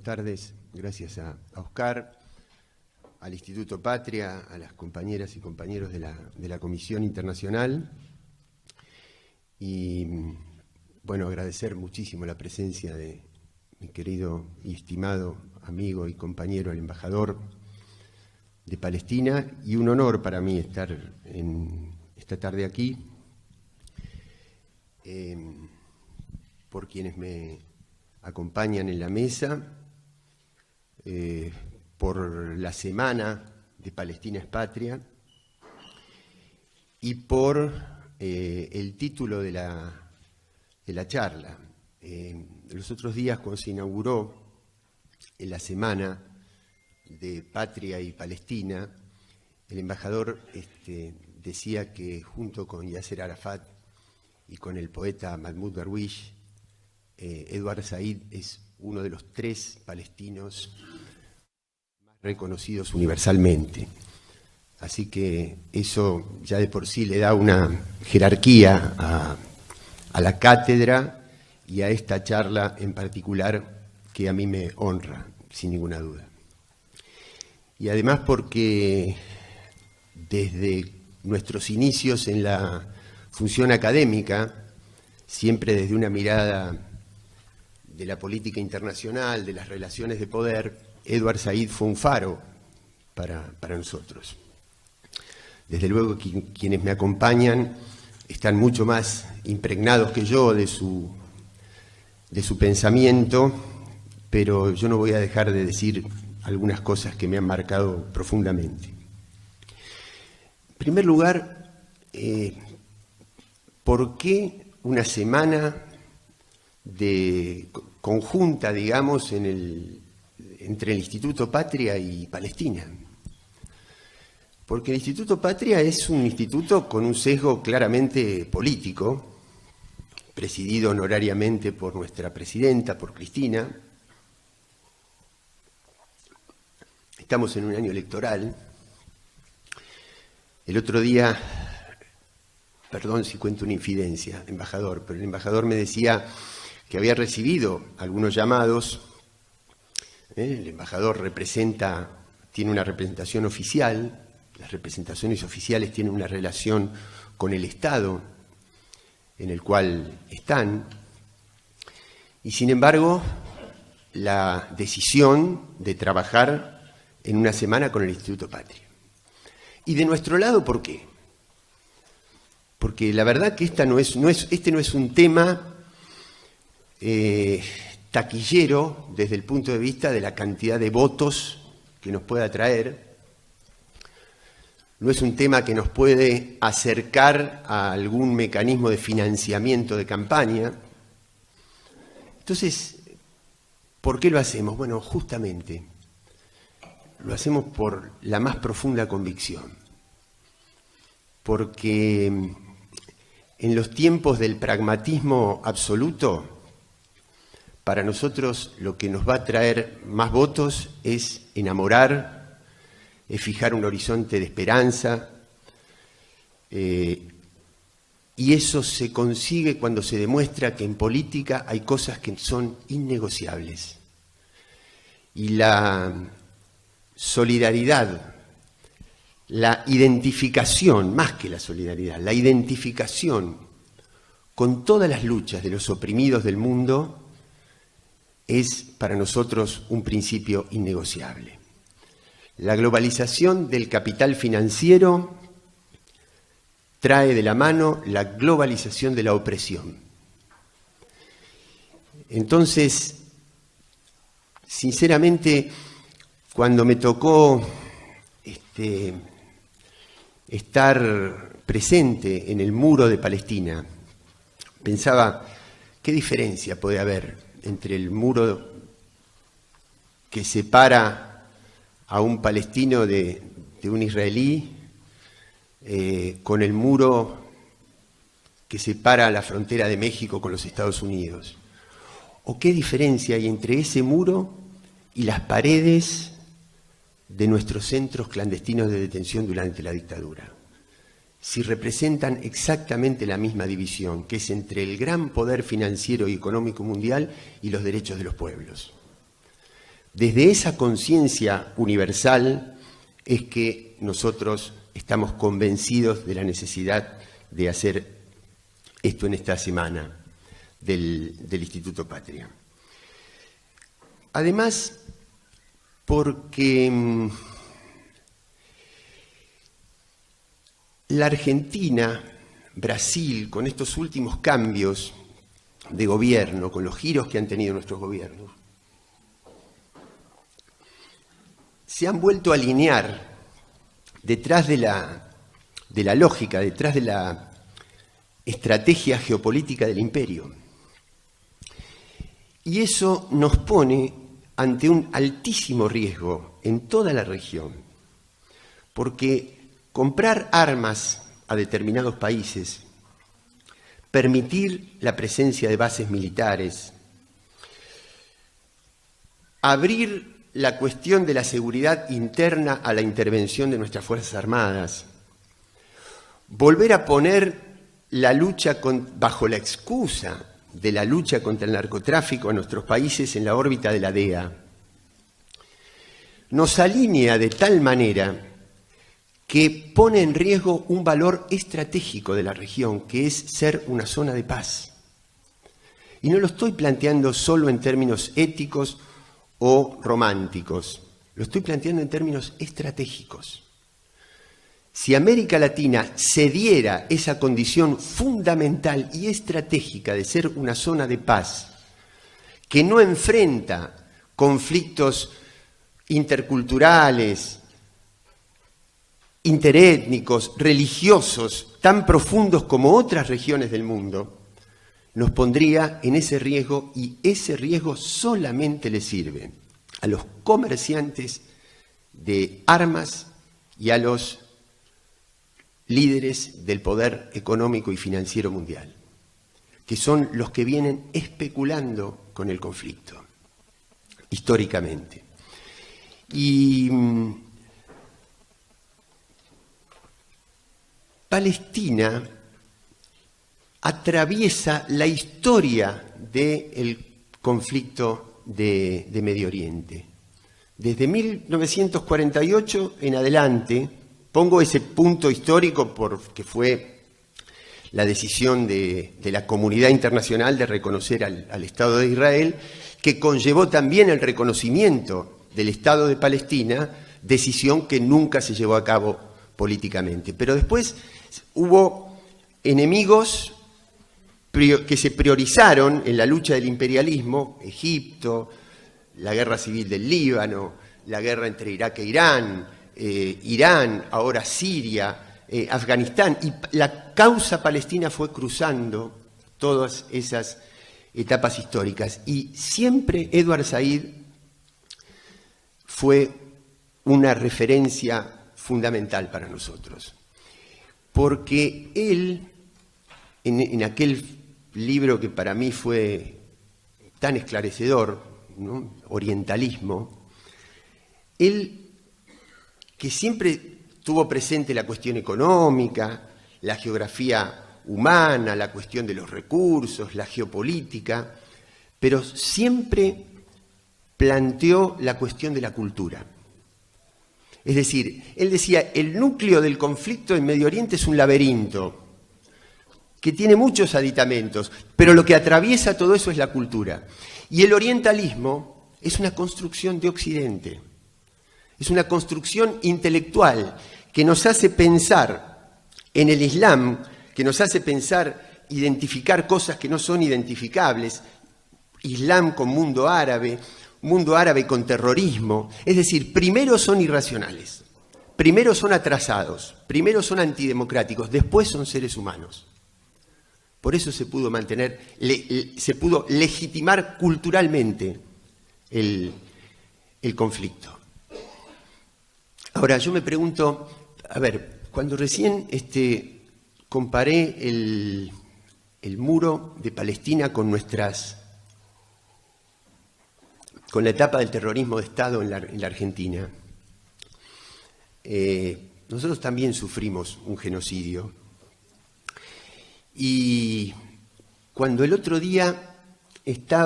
buenas tardes. Gracias a Oscar, al Instituto Patria, a las compañeras y compañeros de la Comisión Internacional. Y, bueno, agradecer muchísimo la presencia de mi querido y estimado amigo y compañero, el embajador de Palestina, y un honor para mí estar esta tarde aquí, por quienes me acompañan en la mesa, por la Semana de Palestina es Patria y por el título de la charla. Los otros días, cuando se inauguró la Semana de Patria y Palestina, el embajador decía que junto con Yasser Arafat y con el poeta Mahmoud Darwish, Edward Said es uno de los 3 palestinos más reconocidos universalmente. Así que eso ya de por sí le da una jerarquía a la cátedra y a esta charla en particular que a mí me honra, sin ninguna duda. Y además porque desde nuestros inicios en la función académica, siempre desde una mirada de la política internacional, de las relaciones de poder, Edward Said fue un faro para nosotros. Desde luego quienes me acompañan están mucho más impregnados que yo de su pensamiento, pero yo no voy a dejar de decir algunas cosas que me han marcado profundamente. En primer lugar, ¿por qué una semana conjunta, digamos, entre el Instituto Patria y Palestina? Porque el Instituto Patria es un instituto con un sesgo claramente político, presidido honorariamente por nuestra presidenta, por Cristina. Estamos en un año electoral. El otro día, perdón si cuento una infidencia, embajador, pero el embajador me decía que había recibido algunos llamados. El embajador tiene una representación oficial. Las representaciones oficiales tienen una relación con el Estado en el cual están. Y sin embargo, la decisión de trabajar en una semana con el Instituto Patria. Y de nuestro lado, ¿por qué? Porque la verdad que este no es un tema taquillero desde el punto de vista de la cantidad de votos que nos pueda traer. No es un tema que nos puede acercar a algún mecanismo de financiamiento de campaña. Entonces, ¿por qué lo hacemos? Bueno, justamente lo hacemos por la más profunda convicción. Porque en los tiempos del pragmatismo absoluto, para nosotros lo que nos va a traer más votos es enamorar, es fijar un horizonte de esperanza, y eso se consigue cuando se demuestra que en política hay cosas que son innegociables. Y la solidaridad, la identificación, más que la solidaridad, la identificación con todas las luchas de los oprimidos del mundo es para nosotros un principio innegociable. La globalización del capital financiero trae de la mano la globalización de la opresión. Entonces, sinceramente, cuando me tocó estar presente en el muro de Palestina, pensaba, ¿qué diferencia puede haber entre el muro que separa a un palestino de un israelí con el muro que separa la frontera de México con los Estados Unidos? ¿O qué diferencia hay entre ese muro y las paredes de nuestros centros clandestinos de detención durante la dictadura? Si representan exactamente la misma división, que es entre el gran poder financiero y económico mundial y los derechos de los pueblos. Desde esa conciencia universal es que nosotros estamos convencidos de la necesidad de hacer esto en esta semana del Instituto Patria. Además, porque la Argentina, Brasil, con estos últimos cambios de gobierno, con los giros que han tenido nuestros gobiernos, se han vuelto a alinear detrás de la lógica, detrás de la estrategia geopolítica del imperio. Y eso nos pone ante un altísimo riesgo en toda la región, porque comprar armas a determinados países, permitir la presencia de bases militares, abrir la cuestión de la seguridad interna a la intervención de nuestras Fuerzas Armadas, volver a poner la lucha bajo la excusa de la lucha contra el narcotráfico a nuestros países en la órbita de la DEA, nos alinea de tal manera que pone en riesgo un valor estratégico de la región, que es ser una zona de paz. Y no lo estoy planteando solo en términos éticos o románticos, lo estoy planteando en términos estratégicos. Si América Latina cediera esa condición fundamental y estratégica de ser una zona de paz, que no enfrenta conflictos interculturales, interétnicos, religiosos, tan profundos como otras regiones del mundo, nos pondría en ese riesgo, y ese riesgo solamente le sirve a los comerciantes de armas y a los líderes del poder económico y financiero mundial, que son los que vienen especulando con el conflicto, históricamente. Y Palestina atraviesa la historia del conflicto de Medio Oriente. Desde 1948 en adelante, pongo ese punto histórico porque fue la decisión de la comunidad internacional de reconocer al Estado de Israel, que conllevó también el reconocimiento del Estado de Palestina, decisión que nunca se llevó a cabo políticamente. Pero después hubo enemigos que se priorizaron en la lucha del imperialismo: Egipto, la guerra civil del Líbano, la guerra entre Irak e Irán, Irán, ahora Siria, Afganistán, y la causa palestina fue cruzando todas esas etapas históricas. Y siempre Edward Said fue una referencia fundamental para nosotros, porque él, en aquel libro que para mí fue tan esclarecedor, ¿no?, Orientalismo, él, que siempre tuvo presente la cuestión económica, la geografía humana, la cuestión de los recursos, la geopolítica, pero siempre planteó la cuestión de la cultura. Es decir, él decía, el núcleo del conflicto en Medio Oriente es un laberinto que tiene muchos aditamentos, pero lo que atraviesa todo eso es la cultura. Y el orientalismo es una construcción de Occidente, es una construcción intelectual que nos hace pensar en el Islam, que nos hace pensar, identificar cosas que no son identificables, Islam con mundo árabe con terrorismo. Es decir, primero son irracionales, primero son atrasados, primero son antidemocráticos, después son seres humanos. Por eso se pudo mantener, se pudo legitimar culturalmente el conflicto. Ahora, yo me pregunto, a ver, cuando recién comparé el muro de Palestina con la etapa del terrorismo de Estado en la Argentina, nosotros también sufrimos un genocidio. Y cuando el otro día estoy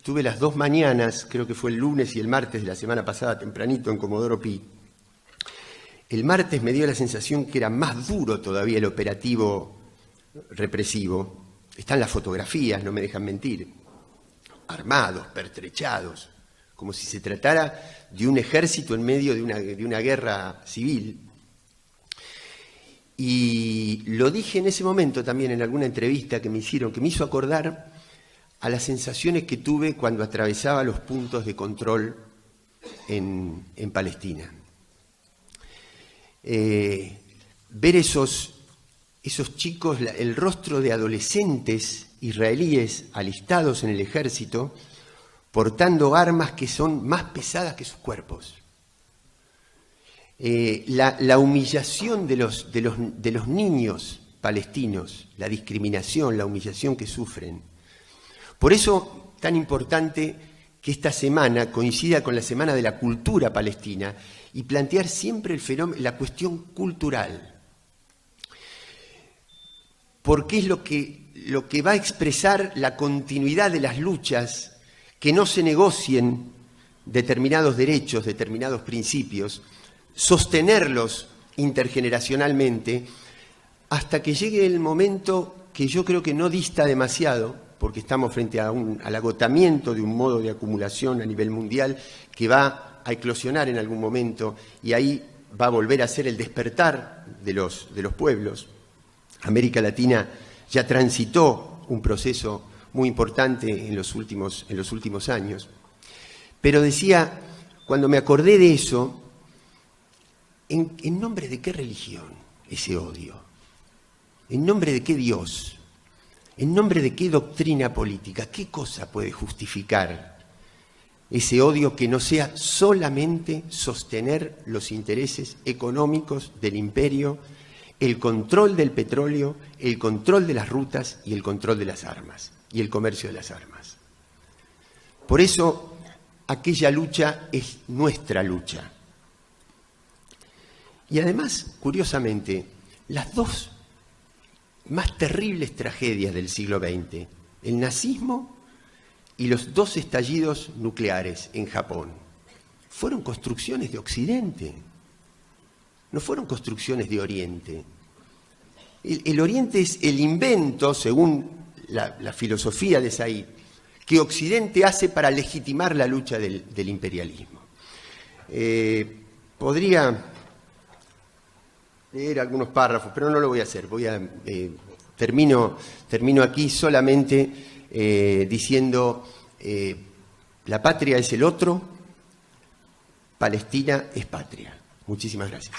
estuve las 2 mañanas, creo que fue el lunes y el martes de la semana pasada, tempranito en Comodoro Pi. El martes me dio la sensación que era más duro todavía el operativo represivo. Están las fotografías, no me dejan mentir. Armados, pertrechados, como si se tratara de un ejército en medio de una guerra civil. Y lo dije en ese momento también en alguna entrevista que me hicieron, que me hizo acordar a las sensaciones que tuve cuando atravesaba los puntos de control en Palestina. Ver esos chicos, el rostro de adolescentes israelíes alistados en el ejército, portando armas que son más pesadas que sus cuerpos. La humillación de los niños palestinos, la discriminación, la humillación que sufren. Por eso, tan importante que esta semana coincida con la Semana de la Cultura Palestina y plantear siempre el fenómeno, la cuestión cultural. Porque es lo que va a expresar la continuidad de las luchas, que no se negocien determinados derechos, determinados principios, sostenerlos intergeneracionalmente, hasta que llegue el momento que yo creo que no dista demasiado, porque estamos frente al agotamiento de un modo de acumulación a nivel mundial que va a eclosionar en algún momento, y ahí va a volver a ser el despertar de los pueblos. América Latina ya transitó un proceso muy importante en los últimos años. Pero decía, cuando me acordé de eso, ¿en nombre de qué religión ese odio? ¿En nombre de qué Dios? ¿En nombre de qué doctrina política? ¿Qué cosa puede justificar ese odio que no sea solamente sostener los intereses económicos del imperio, el control del petróleo, el control de las rutas y el control de las armas y el comercio de las armas? Por eso, aquella lucha es nuestra lucha. Y además, curiosamente, las dos más terribles tragedias del siglo XX, el nazismo y los 2 estallidos nucleares en Japón, fueron construcciones de Occidente, no fueron construcciones de Oriente. El Oriente es el invento, según la filosofía de Said, que Occidente hace para legitimar la lucha del imperialismo. Podría leer algunos párrafos, pero no lo voy a hacer. Termino aquí solamente diciendo, la patria es el otro, Palestina es patria. Muchísimas gracias.